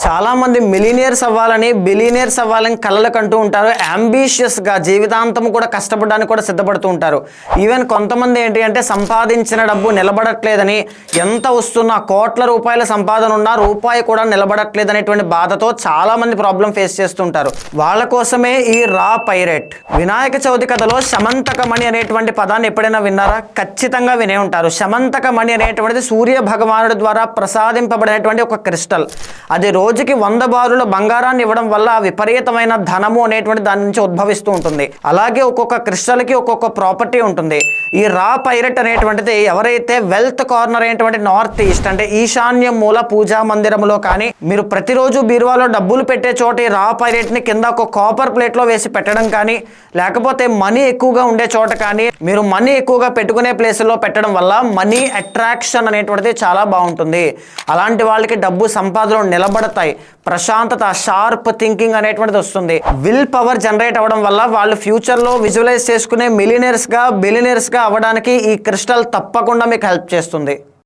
చాలామంది మిలీనియర్స్ అవ్వాలని బిలీనియర్స్ అవ్వాలని కలలు కంటూ ఉంటారు. అంబిషియస్గా జీవితాంతం కూడా కష్టపడడానికి కూడా సిద్ధపడుతూ ఉంటారు. ఈవెన్ కొంతమంది ఏంటి అంటే సంపాదించిన డబ్బు నిలబడట్లేదని, ఎంత వస్తున్నా కోట్ల రూపాయల సంపాదన ఉన్నా రూపాయి కూడా నిలబడట్లేదు అనేటువంటి బాధతో చాలామంది ప్రాబ్లం ఫేస్ చేస్తుంటారు. వాళ్ళ కోసమే ఈ రా పైరేట్. వినాయక చవితి కథలో శమంతకమణి అనేటువంటి పదాన్ని ఎప్పుడైనా విన్నారా? ఖచ్చితంగా వినే ఉంటారు. శమంతకమణి అనేటువంటిది సూర్య భగవానుడి ద్వారా ప్రసాదింపబడినటువంటి ఒక క్రిస్టల్. అది రోజుకి 100 బారుల బంగారాన్ని ఇవ్వడం వల్ల విపరీతమైన ధనము అనేటువంటి దాని నుంచి ఉద్భవిస్తూ ఉంటుంది. అలాగే ఒక్కొక్క క్రిస్టల్కి ఒక్కొక్క ప్రాపర్టీ ఉంటుంది. ఈ రా పైరెట్ అనేటువంటిది ఎవరైతే వెల్త్ కార్నర్ అయినటువంటి నార్త్ ఈస్ట్ అంటే ఈశాన్య మూల పూజా మందిరంలో కానీ, మీరు ప్రతిరోజు బీరువాలో డబ్బులు పెట్టే చోట ఈ రా పైరెట్ని కింద ఒక కాపర్ ప్లేట్లో వేసి పెట్టడం కానీ, లేకపోతే మనీ ఎక్కువగా ఉండే చోట కానీ, మీరు మనీ ఎక్కువగా పెట్టుకునే ప్లేసుల్లో పెట్టడం వల్ల మనీ అట్రాక్షన్ అనేటువంటిది చాలా బాగుంటుంది. అలాంటి వాళ్ళకి డబ్బు సంపాదనలు నిలబడతాయి. ప్రశాంతత, షార్ప్ థింకింగ్ అనేటువంటిది వస్తుంది. విల్ పవర్ జనరేట్ అవ్వడం వల్ల వాళ్ళు ఫ్యూచర్లో విజువలైజ్ చేసుకునే మిలియనర్స్గా బిలియనర్స్గా అవ్వడానికి ఈ క్రిస్టల్ తప్పకుండా మీకు హెల్ప్ చేస్తుంది.